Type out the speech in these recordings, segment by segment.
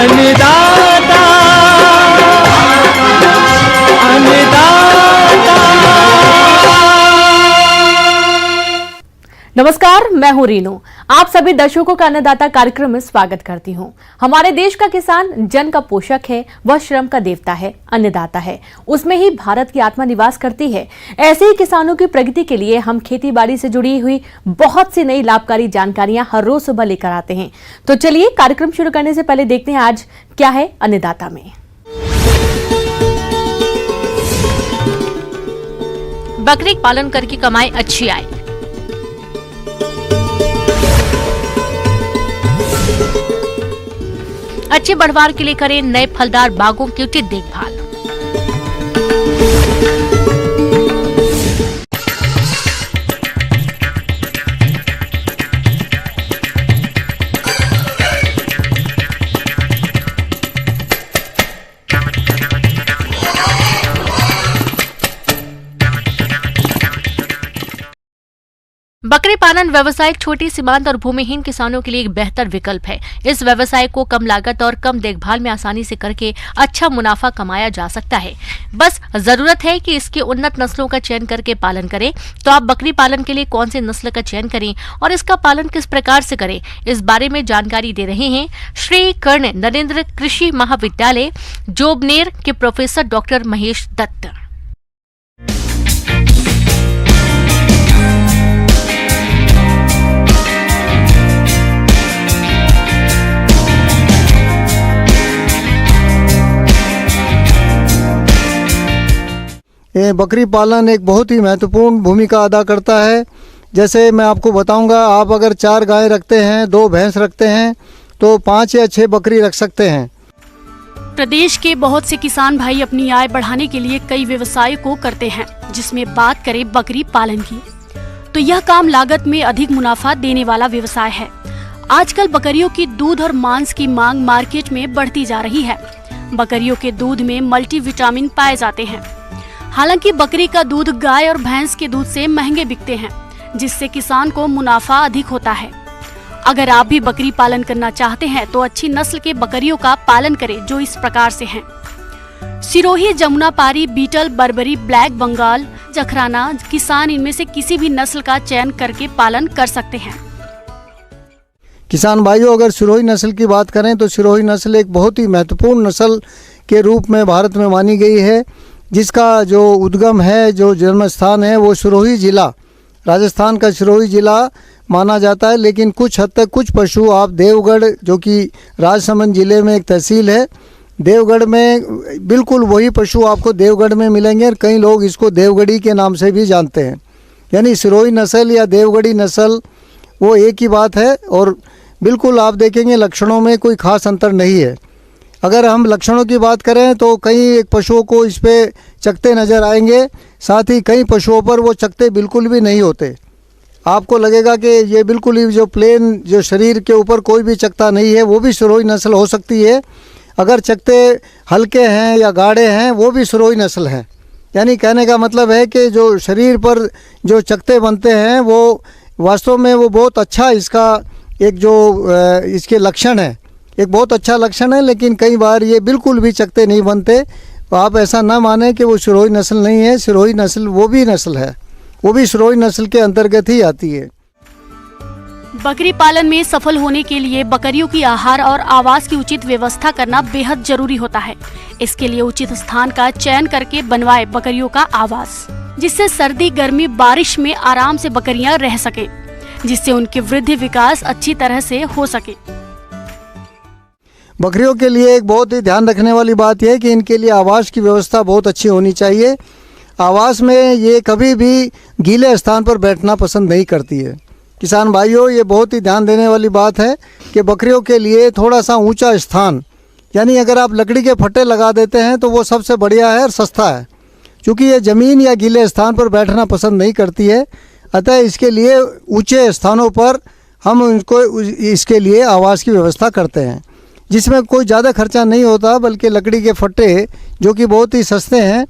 अन्नदाता अन्नदाता। नमस्कार, मैं हूं रीनू। आप सभी दर्शकों का अन्नदाता कार्यक्रम में स्वागत करती हूं। हमारे देश का किसान जन का पोषक है, वह श्रम का देवता है, अन्नदाता है। उसमें ही भारत की आत्मा निवास करती है। ऐसे ही किसानों की प्रगति के लिए हम खेती बाड़ी से जुड़ी हुई बहुत सी नई लाभकारी जानकारियां हर रोज सुबह लेकर आते हैं। तो चलिए कार्यक्रम शुरू करने से पहले देखते हैं आज क्या है अन्नदाता में। बकरी पालन करके कमाए अच्छी आय। अच्छे बढ़वार के लिए करें नए फलदार बागों की उचित देखभाल। बकरी पालन व्यवसाय छोटी सीमांत और भूमिहीन किसानों के लिए एक बेहतर विकल्प है। इस व्यवसाय को कम लागत और कम देखभाल में आसानी से करके अच्छा मुनाफा कमाया जा सकता है। बस जरूरत है कि इसकी उन्नत नस्लों का चयन करके पालन करें। तो आप बकरी पालन के लिए कौन सी नस्ल का चयन करें और इसका पालन किस प्रकार से करें, इस बारे में जानकारी दे रहे हैं श्री कर्ण नरेंद्र कृषि महाविद्यालय जोबनेर के प्रोफेसर डॉक्टर महेश दत्त। ये बकरी पालन एक बहुत ही महत्वपूर्ण भूमिका अदा करता है। जैसे मैं आपको बताऊंगा, आप अगर 4 गाय रखते हैं, 2 भैंस रखते हैं तो 5 या 6 बकरी रख सकते हैं। प्रदेश के बहुत से किसान भाई अपनी आय बढ़ाने के लिए कई व्यवसाय को करते हैं, जिसमें बात करें बकरी पालन की तो यह काम लागत में अधिक मुनाफा देने वाला व्यवसाय है। आजकल बकरियों की दूध और मांस की मांग मार्केट में बढ़ती जा रही है। बकरियों के दूध में मल्टीविटामिन पाए जाते हैं। हालांकि बकरी का दूध गाय और भैंस के दूध से महंगे बिकते हैं, जिससे किसान को मुनाफा अधिक होता है। अगर आप भी बकरी पालन करना चाहते हैं तो अच्छी नस्ल के बकरियों का पालन करें, जो इस प्रकार से हैं। Sirohi, Jamunapari, beetle, Barbari, black Bengal, Jakhrana. किसान इनमें से किसी भी नस्ल का चयन करके पालन कर सकते हैं। किसान भाइयों, अगर सिरोही नस्ल की बात करें तो सिरोही नस्ल एक बहुत ही महत्वपूर्ण नस्ल के रूप में भारत में मानी गई है, जिसका जो उद्गम है, जो जन्म स्थान है, वो सिरोही जिला, राजस्थान का सिरोही जिला माना जाता है। लेकिन कुछ हद तक कुछ पशु आप देवगढ़, जो कि राजसमंद जिले में एक तहसील है, देवगढ़ में बिल्कुल वही पशु आपको देवगढ़ में मिलेंगे और कई लोग इसको देवगढ़ी के नाम से भी जानते हैं। यानी सिरोही नस्ल या देवगढ़ी नस्ल वो एक ही बात है और बिल्कुल आप देखेंगे लक्षणों में कोई खास अंतर नहीं है। अगर हम लक्षणों की बात करें तो कई एक पशुओं को इस पे चकते नज़र आएंगे, साथ ही कई पशुओं पर वो चकते बिल्कुल भी नहीं होते। आपको लगेगा कि ये बिल्कुल ही जो प्लेन, जो शरीर के ऊपर कोई भी चकता नहीं है, वो भी सिरोही नस्ल हो सकती है। अगर चकते हल्के हैं या गाढ़े हैं, वो भी सिरोही नस्ल हैं। यानी कहने का मतलब है कि जो शरीर पर जो चकते बनते हैं वो वास्तव में वो बहुत अच्छा इसका एक जो इसके लक्षण है, एक बहुत अच्छा लक्षण है। लेकिन कई बार ये बिल्कुल भी चकते नहीं बनते। तो आप ऐसा ना माने कि वो सिरोही नस्ल नहीं है। सिरोही नस्ल वो भी नस्ल है, वो भी सिरोही नस्ल के अंतर्गत ही आती है। बकरी पालन में सफल होने के लिए बकरियों की आहार और आवास की उचित व्यवस्था करना बेहद जरूरी होता है। इसके लिए उचित स्थान का चयन करके बनवाए बकरियों का आवास, जिससे सर्दी, गर्मी, बारिश में आराम से बकरियां रह सके, जिससे उनकी वृद्धि विकास अच्छी तरह से हो सके। बकरियों के लिए एक बहुत ही ध्यान रखने वाली बात यह है कि इनके लिए आवास की व्यवस्था बहुत अच्छी होनी चाहिए। आवास में ये कभी भी गीले स्थान पर बैठना पसंद नहीं करती है। किसान भाइयों, ये बहुत ही ध्यान देने वाली बात है कि बकरियों के लिए थोड़ा सा ऊंचा स्थान, यानी अगर आप लकड़ी के फट्टे लगा देते हैं तो वो सबसे बढ़िया है और सस्ता है, क्योंकि ये ज़मीन या गीले स्थान पर बैठना पसंद नहीं करती है। अतः इसके लिए ऊंचे स्थानों पर हम उनको इसके लिए आवास की व्यवस्था करते हैं, जिसमें कोई ज़्यादा खर्चा नहीं होता, बल्कि लकड़ी के फट्टे जो कि बहुत ही सस्ते हैं।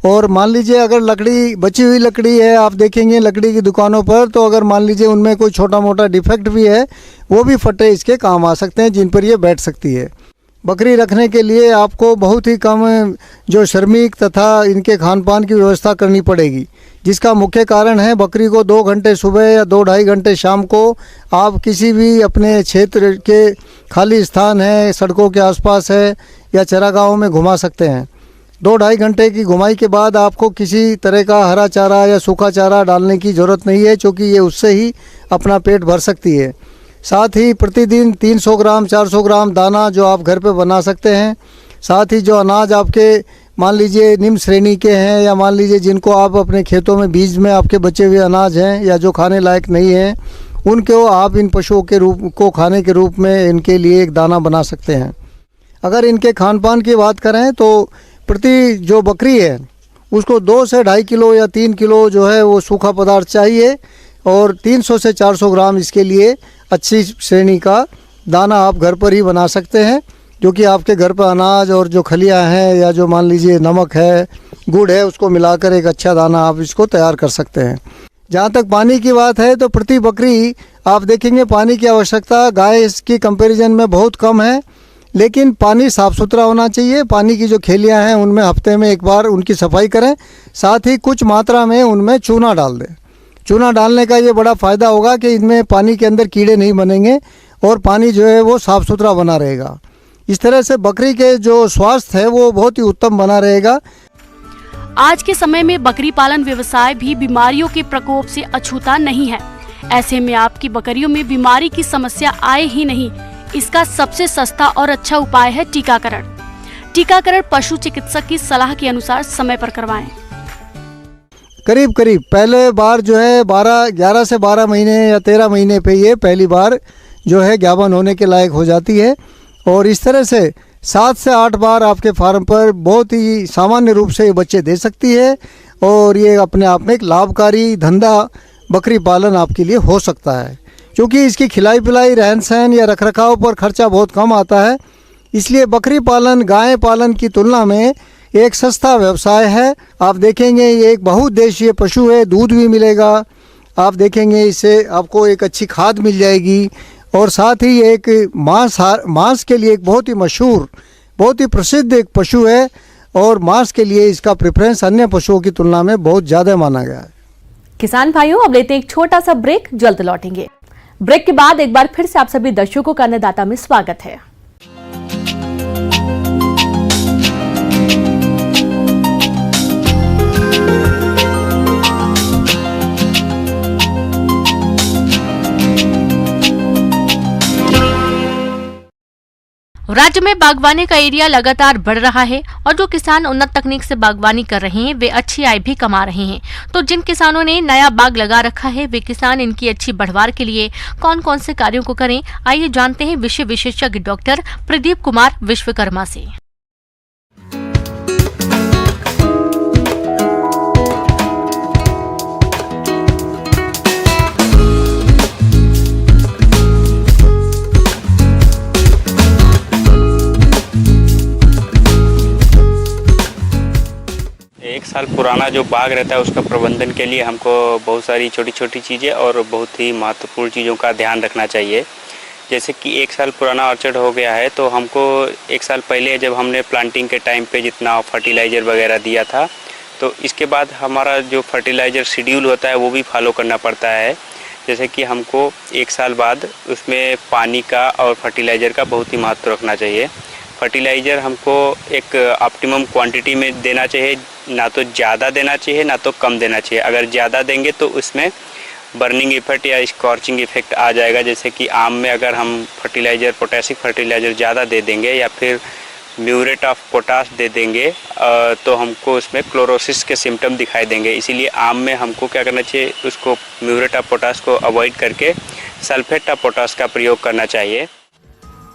और मान लीजिए अगर लकड़ी, बची हुई लकड़ी है, आप देखेंगे लकड़ी की दुकानों पर, तो अगर मान लीजिए उनमें कोई छोटा मोटा डिफेक्ट भी है, वो भी फट्टे इसके काम आ सकते हैं, जिन पर ये बैठ सकती है। बकरी रखने के लिए आपको बहुत ही कम जो श्रमिक तथा इनके खान पान की व्यवस्था करनी पड़ेगी, जिसका मुख्य कारण है बकरी को 2 घंटे सुबह या 2-2.5 घंटे शाम को आप किसी भी अपने क्षेत्र के खाली स्थान है, सड़कों के आसपास है या चरागाहों में घुमा सकते हैं। 2-2.5 घंटे की घुमाई के बाद आपको किसी तरह का हरा चारा या सूखा चारा डालने की ज़रूरत नहीं है, क्योंकि ये उससे ही अपना पेट भर सकती है। साथ ही प्रतिदिन 300 ग्राम 400 ग्राम दाना जो आप घर पे बना सकते हैं। साथ ही जो अनाज आपके मान लीजिए निम्न श्रेणी के हैं या मान लीजिए जिनको आप अपने खेतों में बीज में आपके बचे हुए अनाज हैं या जो खाने लायक नहीं हैं, उनको आप इन पशुओं के रूप को खाने के रूप में इनके लिए एक दाना बना सकते हैं। अगर इनके खान पान की बात करें तो प्रति जो बकरी है उसको 2 से 2.5 किलो या 3 किलो जो है वो सूखा पदार्थ चाहिए और 300 से 400 ग्राम इसके लिए अच्छी श्रेणी का दाना आप घर पर ही बना सकते हैं, जो कि आपके घर पर अनाज और जो खलियाँ हैं या जो मान लीजिए नमक है, गुड़ है, उसको मिलाकर एक अच्छा दाना आप इसको तैयार कर सकते हैं। जहाँ तक पानी की बात है तो प्रति बकरी आप देखेंगे पानी की आवश्यकता गाय इसकी कंपैरिजन में बहुत कम है, लेकिन पानी साफ़ सुथरा होना चाहिए। पानी की जो खेलियाँ हैं उनमें हफ्ते में एक बार उनकी सफाई करें, साथ ही कुछ मात्रा में उनमें चूना डाल दें। चूना डालने का ये बड़ा फ़ायदा होगा कि इनमें पानी के अंदर कीड़े नहीं बनेंगे और पानी जो है वो साफ़ सुथरा बना रहेगा। इस तरह से बकरी के जो स्वास्थ्य है वो बहुत ही उत्तम बना रहेगा। आज के समय में बकरी पालन व्यवसाय भी बीमारियों के प्रकोप से अछूता नहीं है। ऐसे में आपकी बकरियों में बीमारी की समस्या आए ही नहीं, इसका सबसे सस्ता और अच्छा उपाय है टीकाकरण। टीकाकरण पशु चिकित्सक की सलाह के अनुसार समय पर करवाएं। करीब पहले बार जो है 11 से 12 महीने या 13 महीने पे ये पहली बार जो है ज्ञापन होने के लायक हो जाती है और इस तरह से 7 से 8 बार आपके फार्म पर बहुत ही सामान्य रूप से ये बच्चे दे सकती है और ये अपने आप में एक लाभकारी धंधा बकरी पालन आपके लिए हो सकता है, क्योंकि इसकी खिलाई पिलाई रहन सहन या रखरखाव पर खर्चा बहुत कम आता है। इसलिए बकरी पालन गाय पालन की तुलना में एक सस्ता व्यवसाय है। आप देखेंगे ये एक बहुउद्देशीय पशु है, दूध भी मिलेगा, आप देखेंगे इससे आपको एक अच्छी खाद मिल जाएगी और साथ ही एक मांस के लिए एक बहुत ही मशहूर बहुत ही प्रसिद्ध एक पशु है और मांस के लिए इसका प्रेफरेंस अन्य पशुओं की तुलना में बहुत ज़्यादा माना गया है। किसान भाइयों, अब लेते हैं एक छोटा सा ब्रेक, जल्द लौटेंगे। ब्रेक के बाद एक बार फिर से आप सभी दर्शकों का अन्नदाता में स्वागत है। राज्य में बागवानी का एरिया लगातार बढ़ रहा है और जो किसान उन्नत तकनीक से बागवानी कर रहे हैं वे अच्छी आय भी कमा रहे हैं। तो जिन किसानों ने नया बाग लगा रखा है वे किसान इनकी अच्छी बढ़वार के लिए कौन कौन से कार्यों को करें, आइए जानते हैं विषय विशेषज्ञ डॉक्टर प्रदीप कुमार विश्वकर्मा से। एक साल पुराना जो बाग रहता है उसका प्रबंधन के लिए हमको बहुत सारी छोटी छोटी चीज़ें और बहुत ही महत्वपूर्ण चीज़ों का ध्यान रखना चाहिए। जैसे कि 1 साल पुराना ऑर्चर्ड हो गया है तो हमको 1 साल पहले जब हमने प्लांटिंग के टाइम पे जितना फर्टिलाइज़र वगैरह दिया था तो इसके बाद हमारा जो फर्टिलाइज़र शेड्यूल होता है वो भी फॉलो करना पड़ता है। जैसे कि हमको 1 साल बाद उसमें पानी का और फर्टिलाइज़र का बहुत ही महत्व रखना चाहिए। फर्टिलाइज़र हमको एक ऑप्टिमम क्वांटिटी में देना चाहिए, ना तो ज़्यादा देना चाहिए ना तो कम देना चाहिए। अगर ज़्यादा देंगे तो उसमें बर्निंग इफेक्ट या स्कॉर्चिंग इफेक्ट आ जाएगा। जैसे कि आम में अगर हम फर्टिलाइज़र पोटेशिक फर्टिलाइज़र ज़्यादा दे देंगे या फिर म्यूरेट ऑफ पोटाश दे देंगे तो हमको उसमें क्लोरोसिस के सिम्टम दिखाई देंगे। इसीलिए आम में हमको क्या करना चाहिए, उसको म्यूरेट ऑफ पोटाश को अवॉइड करके सल्फेट ऑफ पोटाश का प्रयोग करना चाहिए।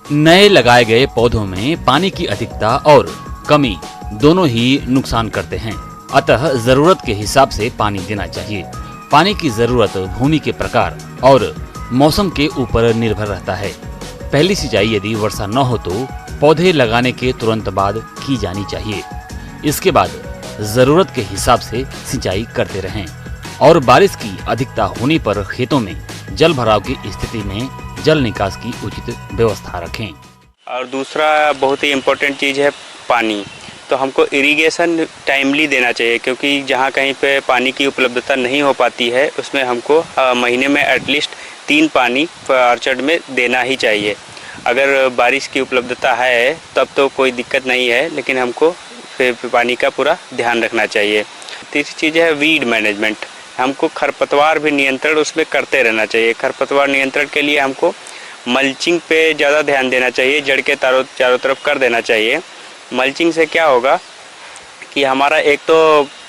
नए लगाए गए पौधों में पानी की अधिकता और कमी दोनों ही नुकसान करते हैं, अतः जरूरत के हिसाब से पानी देना चाहिए। पानी की जरूरत भूमि के प्रकार और मौसम के ऊपर निर्भर रहता है। पहली सिंचाई यदि वर्षा न हो तो पौधे लगाने के तुरंत बाद की जानी चाहिए। इसके बाद जरूरत के हिसाब से सिंचाई करते रहें और बारिश की अधिकता होने पर खेतों में जल भराव की स्थिति में जल निकास की उचित व्यवस्था रखें। और दूसरा बहुत ही इम्पोर्टेंट चीज़ है पानी। तो हमको इरिगेशन टाइमली देना चाहिए, क्योंकि जहाँ कहीं पे पानी की उपलब्धता नहीं हो पाती है उसमें हमको महीने में एटलीस्ट 3 पानी ऑर्चर्ड में देना ही चाहिए। अगर बारिश की उपलब्धता है तब तो कोई दिक्कत नहीं है, लेकिन हमको फिर पानी का पूरा ध्यान रखना चाहिए। तीसरी चीज़ है वीड मैनेजमेंट। हमको खरपतवार भी नियंत्रण उसमें करते रहना चाहिए। खरपतवार नियंत्रण के लिए हमको मल्चिंग पे ज़्यादा ध्यान देना चाहिए, जड़ के चारों तरफ कर देना चाहिए। मल्चिंग से क्या होगा कि हमारा एक तो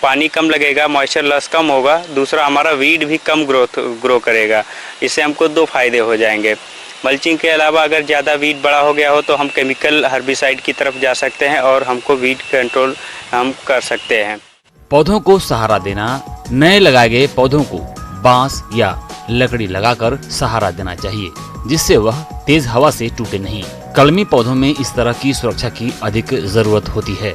पानी कम लगेगा, मॉइस्चर लॉस कम होगा, दूसरा हमारा वीड भी कम ग्रो करेगा। इससे हमको 2 फायदे हो जाएंगे। मल्चिंग के अलावा अगर ज़्यादा वीड बड़ा हो गया हो तो हम केमिकल हर्बिसाइड की तरफ जा सकते हैं और हमको वीड कंट्रोल हम कर सकते हैं। पौधों को सहारा देना, नए लगाए गए पौधों को बांस या लकड़ी लगाकर सहारा देना चाहिए, जिससे वह तेज हवा से टूटे नहीं। कलमी पौधों में इस तरह की सुरक्षा की अधिक जरूरत होती है।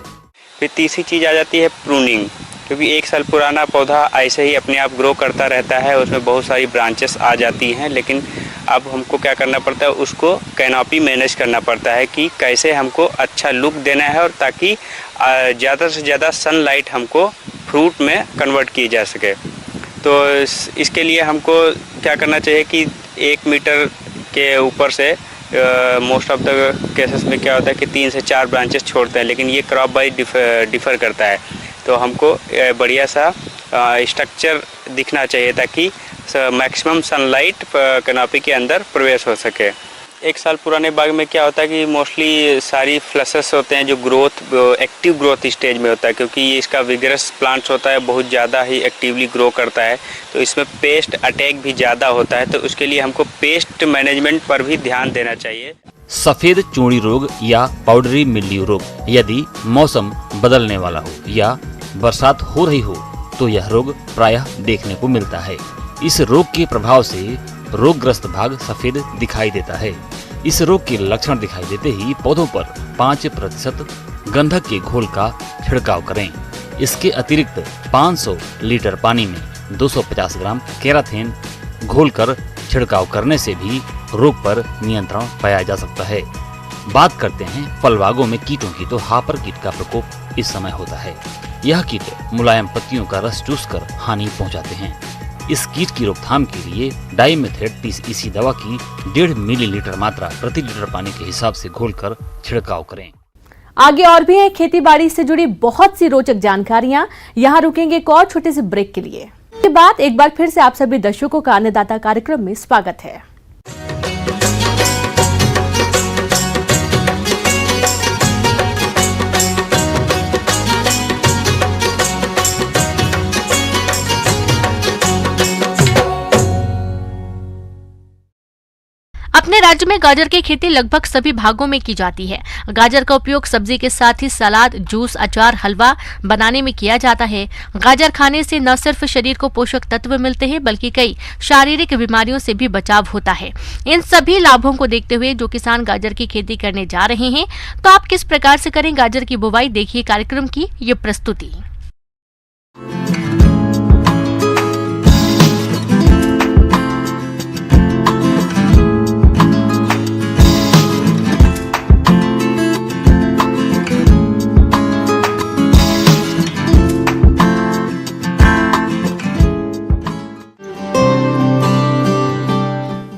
फिर तीसरी चीज़ आ जाती है प्रूनिंग, क्योंकि 1 साल पुराना पौधा ऐसे ही अपने आप ग्रो करता रहता है, उसमें बहुत सारी ब्रांचेस आ जाती हैं, लेकिन अब हमको क्या करना पड़ता है, उसको कैनोपी मैनेज करना पड़ता है कि कैसे हमको अच्छा लुक देना है और ताकि ज़्यादा से ज़्यादा सनलाइट हमको फ्रूट में कन्वर्ट की जा सके। तो इसके लिए हमको क्या करना चाहिए कि 1 मीटर के ऊपर से मोस्ट ऑफ द केसेस में क्या होता है कि 3 से 4 ब्रांचेस छोड़ते हैं, लेकिन ये क्रॉप बाई डिफ़र करता है। तो हमको बढ़िया सा स्ट्रक्चर दिखना चाहिए ताकि मैक्सिमम सनलाइट कैनोपी के अंदर प्रवेश हो सके। 1 साल पुराने बाग में क्या होता है कि मोस्टली सारी फ्लसेस होते हैं जो एक्टिव ग्रोथ स्टेज में होता है, क्योंकि ये इसका विगरस प्लांट्स होता है, बहुत ज़्यादा ही एक्टिवली ग्रो करता है, तो इसमें पेस्ट अटैक भी ज़्यादा होता है। तो उसके लिए हमको पेस्ट मैनेजमेंट पर भी ध्यान देना चाहिए। सफेद चूड़ी रोग या पाउडरी मिल्ड्यू रोग, यदि मौसम बदलने वाला हो या बरसात हो रही हो तो यह रोग प्रायः देखने को मिलता है। इस रोग के प्रभाव से रोगग्रस्त भाग सफेद दिखाई देता है। इस रोग के लक्षण दिखाई देते ही पौधों पर 5% गंधक के घोल का छिड़काव करें। इसके अतिरिक्त 500 लीटर पानी में 250 ग्राम केराथिन घोलकर छिड़काव करने से भी रोग पर नियंत्रण पाया जा सकता है। बात करते हैं फल बागों में कीटों की, तो हापर कीट का प्रकोप इस समय होता है। यह कीट मुलायम पत्तियों का रस चूसकर हानि पहुंचाते हैं। इस कीट की रोकथाम के लिए डाइमेथेट 30 EC दवा की 1.5 मिलीलीटर मात्रा प्रति लीटर पानी के हिसाब से घोलकर छिड़काव करें। आगे और भी है खेती बाड़ी से जुड़ी बहुत सी रोचक जानकारियां। यहाँ रुकेंगे एक और छोटे से ब्रेक के लिए। इसके बाद एक बार फिर से आप सभी दर्शकों का अन्नदाता कार्यक्रम में स्वागत है। अपने राज्य में गाजर की खेती लगभग सभी भागों में की जाती है। गाजर का उपयोग सब्जी के साथ ही सलाद, जूस, अचार, हलवा बनाने में किया जाता है। गाजर खाने से न सिर्फ शरीर को पोषक तत्व मिलते हैं, बल्कि कई शारीरिक बीमारियों से भी बचाव होता है। इन सभी लाभों को देखते हुए जो किसान गाजर की खेती करने जा रहे हैं, तो आप किस प्रकार से करें गाजर की बुवाई, देखिए कार्यक्रम की ये प्रस्तुति।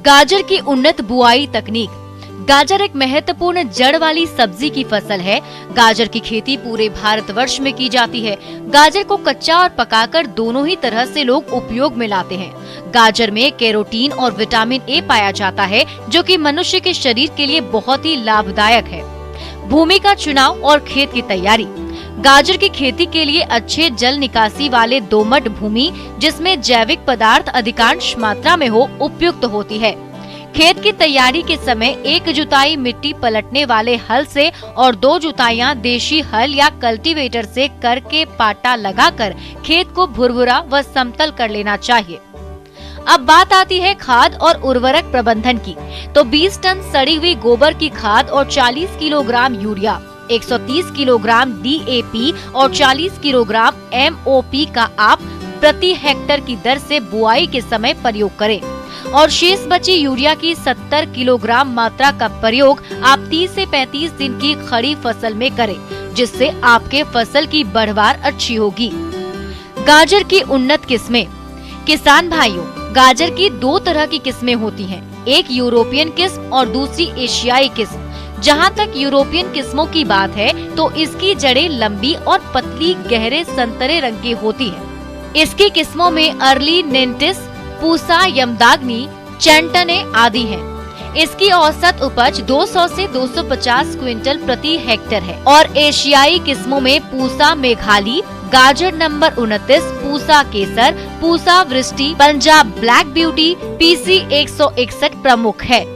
गाजर की उन्नत बुआई तकनीक। गाजर एक महत्वपूर्ण जड़ वाली सब्जी की फसल है। गाजर की खेती पूरे भारतवर्ष में की जाती है। गाजर को कच्चा और पकाकर दोनों ही तरह से लोग उपयोग में लाते हैं। गाजर में कैरोटीन और विटामिन ए पाया जाता है, जो कि मनुष्य के शरीर के लिए बहुत ही लाभदायक है। भूमि का चुनाव और खेत की तैयारी। गाजर की खेती के लिए अच्छे जल निकासी वाले दोमट भूमि, जिसमें जैविक पदार्थ अधिकांश मात्रा में हो, उपयुक्त होती है। खेत की तैयारी के समय 1 जुताई मिट्टी पलटने वाले हल से और 2 जुताइयां देशी हल या कल्टीवेटर से करके पाटा लगाकर खेत को भुरभुरा व समतल कर लेना चाहिए। अब बात आती है खाद और उर्वरक प्रबंधन की। तो 20 टन सड़ी हुई गोबर की खाद और 40 किलोग्राम यूरिया, 130 किलोग्राम DAP और 40 किलोग्राम MOP का आप प्रति हेक्टर की दर से बुआई के समय प्रयोग करें। और शेष बची यूरिया की 70 किलोग्राम मात्रा का प्रयोग आप 30 से 35 दिन की खड़ी फसल में करें, जिससे आपके फसल की बढ़वार अच्छी होगी। गाजर की उन्नत किस्में। किसान भाइयों, गाजर की दो तरह की किस्में होती हैं, एक यूरोपियन किस्म और दूसरी एशियाई किस्म। जहां तक यूरोपियन किस्मों की बात है तो इसकी जड़ें लंबी और पतली गहरे संतरे रंग की होती हैं। इसकी किस्मों में अर्ली नेंटिस, पूसा यमदाग्नि, चैंटने आदि हैं। इसकी औसत उपज 200 से 250 क्विंटल प्रति हेक्टेयर है। और एशियाई किस्मों में पूसा मेघाली, गाजर नंबर 29, पूसा केसर, पूसा वृष्टि, पंजाब ब्लैक ब्यूटी, PC 161 प्रमुख है।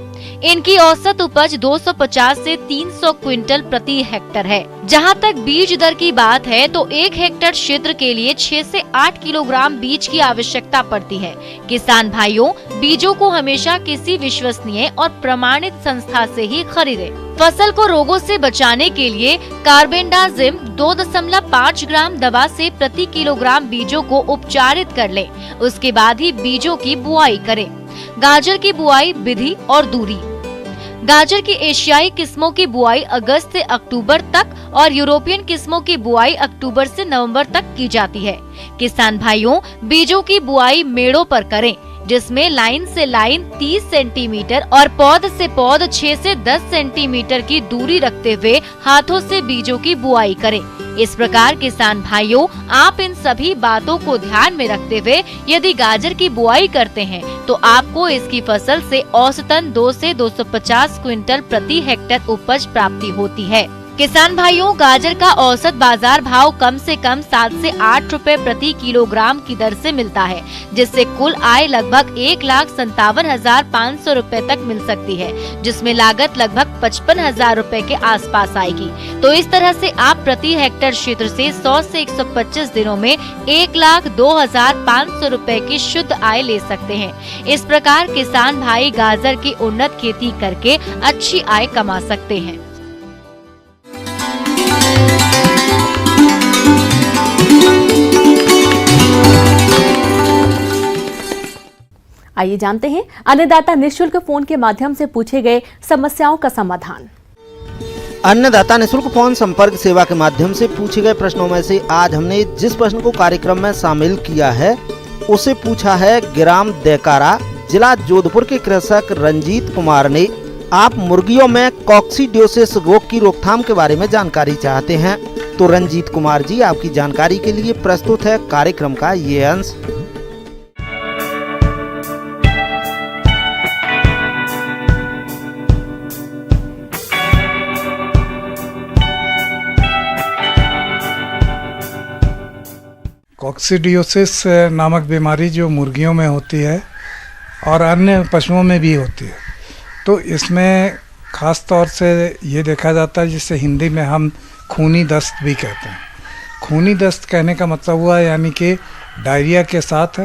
इनकी औसत उपज 250 से 300 क्विंटल प्रति हेक्टेयर है। जहां तक बीज दर की बात है तो 1 हेक्टेयर क्षेत्र के लिए 6 से 8 किलोग्राम बीज की आवश्यकता पड़ती है। किसान भाइयों, बीजों को हमेशा किसी विश्वसनीय और प्रमाणित संस्था से ही खरीदें। फसल को रोगों से बचाने के लिए कार्बेंडाजिम 2.5 ग्राम दवा से प्रति किलोग्राम बीजों को उपचारित कर लें। उसके बाद ही बीजों की बुआई करें। गाजर की बुआई विधि और दूरी। गाजर की एशियाई किस्मों की बुआई अगस्त से अक्टूबर तक और यूरोपियन किस्मों की बुआई अक्टूबर से नवंबर तक की जाती है। किसान भाइयों, बीजों की बुआई मेड़ों पर करें, जिसमें लाइन से लाइन 30 सेंटीमीटर और पौध से पौध 6 से 10 सेंटीमीटर की दूरी रखते हुए हाथों से बीजों की बुआई करें। इस प्रकार किसान भाइयों, आप इन सभी बातों को ध्यान में रखते हुए यदि गाजर की बुआई करते हैं तो आपको इसकी फसल से औसतन 2 से 250 क्विंटल प्रति हेक्टेयर उपज प्राप्ति होती है। किसान भाइयों, गाजर का औसत बाजार भाव कम से कम 7 से 8 रुपए प्रति किलोग्राम की दर से मिलता है, जिससे कुल आय लगभग 1,57,500 रुपए तक मिल सकती है, जिसमें लागत लगभग 55,000 रुपए के आसपास आएगी। तो इस तरह से आप प्रति हेक्टेयर क्षेत्र से 100 से 125 दिनों में 1,02,500 रुपए की शुद्ध आय ले सकते हैं। इस प्रकार किसान भाई गाजर की उन्नत खेती करके अच्छी आय कमा सकते हैं। आइए जानते हैं अन्नदाता निःशुल्क फोन के माध्यम से पूछे गए समस्याओं का समाधान। अन्नदाता निःशुल्क फोन संपर्क सेवा के माध्यम से पूछे गए प्रश्नों में से आज हमने जिस प्रश्न को कार्यक्रम में शामिल किया है उसे पूछा है ग्राम देकारा, जिला जोधपुर के कृषक रंजीत कुमार ने। आप मुर्गियों में कॉक्सीडियोसिस रोग की रोकथाम के बारे में जानकारी चाहते हैं तो रंजीत कुमार जी, आपकी जानकारी के लिए प्रस्तुत है कार्यक्रम का ये अंश। कॉक्सीडियोसिस नामक बीमारी जो मुर्गियों में होती है और अन्य पशुओं में भी होती है, तो इसमें ख़ास तौर से ये देखा जाता है जिसे हिंदी में हम खूनी दस्त भी कहते हैं। खूनी दस्त कहने का मतलब हुआ यानी कि डायरिया के साथ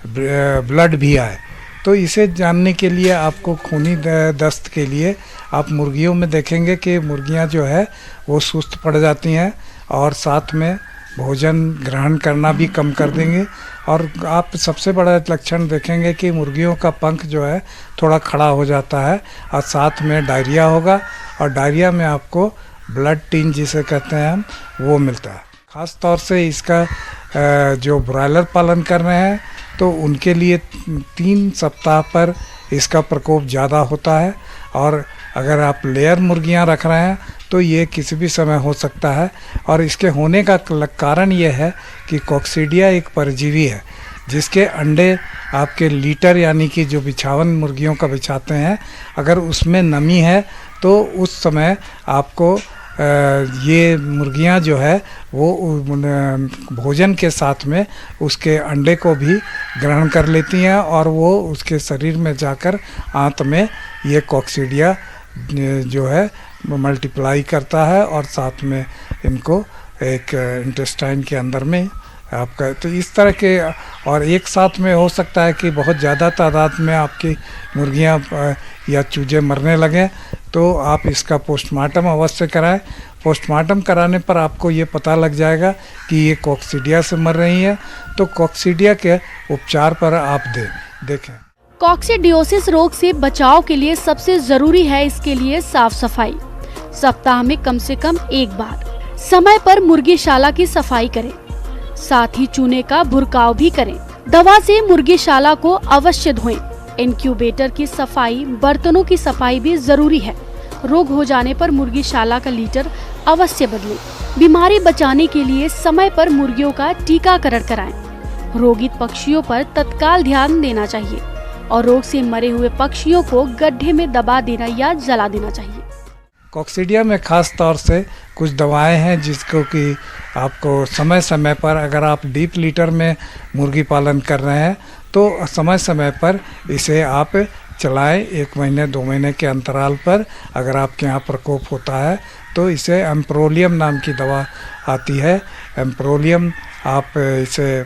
ब्लड भी आए। तो इसे जानने के लिए आपको खूनी दस्त के लिए आप मुर्गियों में देखेंगे कि मुर्गियां जो है वो सुस्त पड़ जाती हैं और साथ में भोजन ग्रहण करना भी कम कर देंगे। और आप सबसे बड़ा लक्षण देखेंगे कि मुर्गियों का पंख जो है थोड़ा खड़ा हो जाता है और साथ में डायरिया होगा, और डायरिया में आपको ब्लड टीन जिसे कहते हैं हम, वो मिलता है। ख़ास तौर से इसका जो ब्रॉयलर पालन कर रहे हैं तो उनके लिए 3 सप्ताह पर इसका प्रकोप ज़्यादा होता है, और अगर आप लेयर मुर्गियां रख रहे हैं तो ये किसी भी समय हो सकता है। और इसके होने का कारण ये है कि कॉक्सीडिया एक परजीवी है जिसके अंडे आपके लीटर यानी कि जो बिछावन मुर्गियों का बिछाते हैं, अगर उसमें नमी है तो उस समय आपको ये मुर्गियां जो है वो भोजन के साथ में उसके अंडे को भी ग्रहण कर लेती हैं और वो उसके शरीर में जाकर आंत में ये कॉक्सीडिया जो है मल्टीप्लाई करता है और साथ में इनको एक इंटेस्टाइन के अंदर में आपका, तो इस तरह के, और एक साथ में हो सकता है कि बहुत ज़्यादा तादाद में आपकी मुर्गियां या चूजे मरने लगें, तो आप इसका पोस्टमार्टम अवश्य कराएं। पोस्टमार्टम कराने पर आपको ये पता लग जाएगा कि ये कॉक्सीडिया से मर रही है, तो कॉक्सीडिया के उपचार पर आप देखें। कॉक्सीडियोसिस रोग से बचाव के लिए सबसे जरूरी है इसके लिए साफ सफाई। सप्ताह में कम से कम एक बार समय पर मुर्गीशाला की सफाई करें। साथ ही चूने का भुरकाव भी करें। दवा से मुर्गीशाला को अवश्य धोएं। इंक्यूबेटर की सफाई, बर्तनों की सफाई भी जरूरी है। रोग हो जाने पर मुर्गीशाला का लीटर अवश्य बदलें। बीमारी बचाने के लिए समय पर मुर्गियों का टीकाकरण कराएं। रोगित पक्षियों पर तत्काल ध्यान देना चाहिए और रोग से मरे हुए पक्षियों को गड्ढे में दबा देना या जला देना चाहिए। कॉक्सीडिया में खास तौर से कुछ दवाएं हैं जिसको कि आपको समय समय पर, अगर आप डीप लीटर में मुर्गी पालन कर रहे हैं तो समय समय पर इसे आप चलाएं। 1 महीने 2 महीने के अंतराल पर अगर आपके यहाँ प्रकोप होता है तो इसे एम्प्रोलियम नाम की दवा आती है। एम्प्रोलियम आप इसे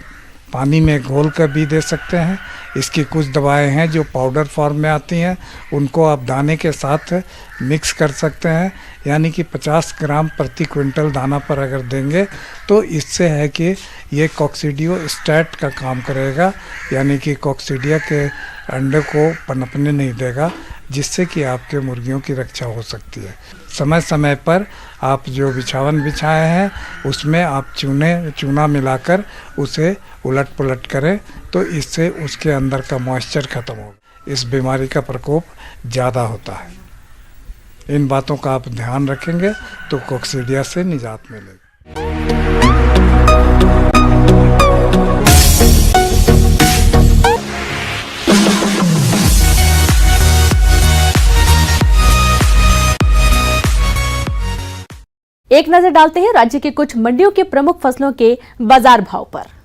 पानी में घोल कर भी दे सकते हैं। इसकी कुछ दवाएं हैं जो पाउडर फॉर्म में आती हैं, उनको आप दाने के साथ मिक्स कर सकते हैं। यानी कि 50 ग्राम प्रति क्विंटल दाना पर अगर देंगे तो इससे है कि ये कॉक्सीडियोस्टैट का काम करेगा, यानी कि कॉक्सीडिया के अंडे को पनपने नहीं देगा, जिससे कि आपके मुर्गियों की रक्षा हो सकती है। समय समय पर आप जो बिछावन बिछाए हैं उसमें आप चूना मिलाकर उसे उलट पुलट करें तो इससे उसके अंदर का मॉइस्चर खत्म होगा। इस बीमारी का प्रकोप ज़्यादा होता है। इन बातों का आप ध्यान रखेंगे तो कॉक्सीडिया से निजात मिलेगी। एक नजर डालते हैं राज्य के कुछ मंडियों के प्रमुख फसलों के बाजार भाव पर।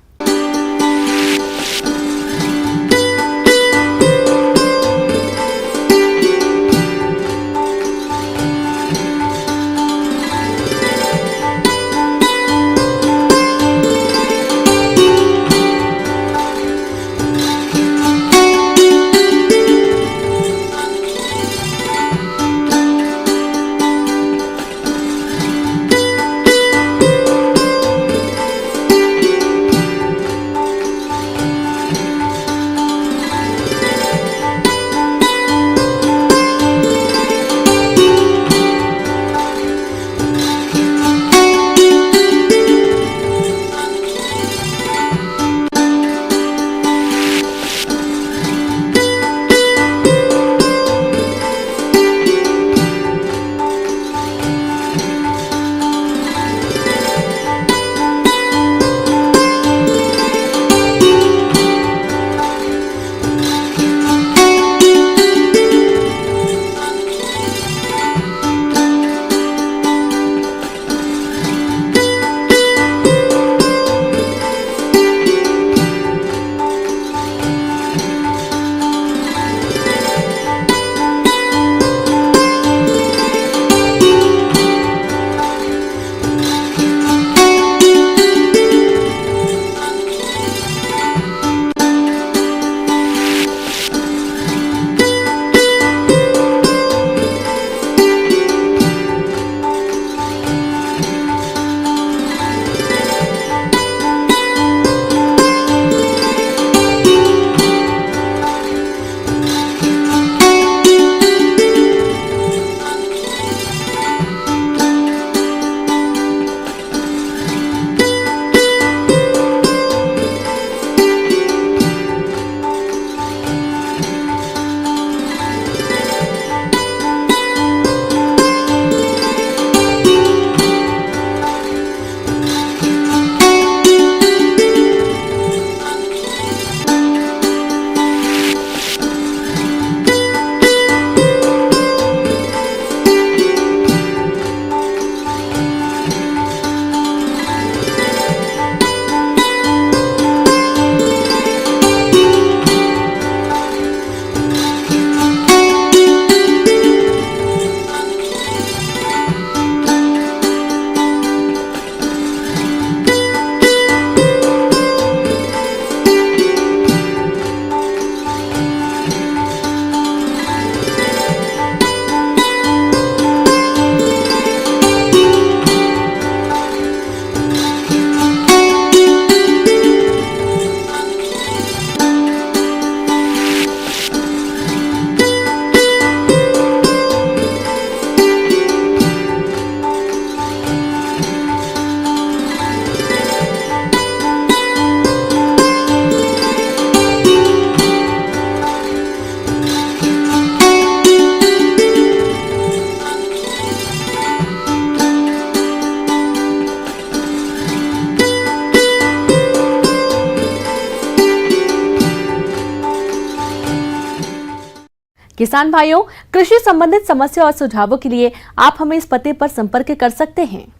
किसान भाइयों, कृषि संबंधित समस्या और सुझावों के लिए आप हमें इस पते पर संपर्क कर सकते हैं।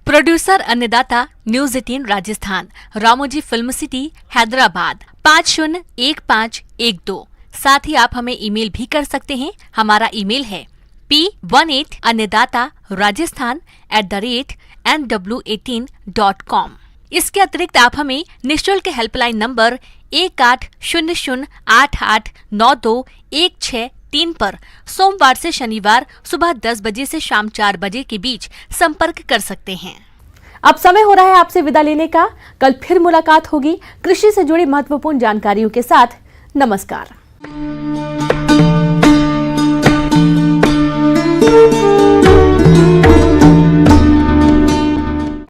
प्रोड्यूसर अन्नदाता news 18 Rajasthan, Ramoji film city, Hyderabad 501512। साथ ही आप हमें ईमेल भी कर सकते हैं। हमारा ईमेल है p18annadatarajasthan@nw18.com। इसके अतिरिक्त आप हमें निःशुल्क हेल्पलाइन नंबर 1800889216 पर सोमवार से शनिवार सुबह 10 बजे से शाम 4 बजे के बीच संपर्क कर सकते हैं। अब समय हो रहा है आपसे विदा लेने का। कल फिर मुलाकात होगी कृषि से जुड़ी महत्वपूर्ण जानकारियों के साथ। नमस्कार।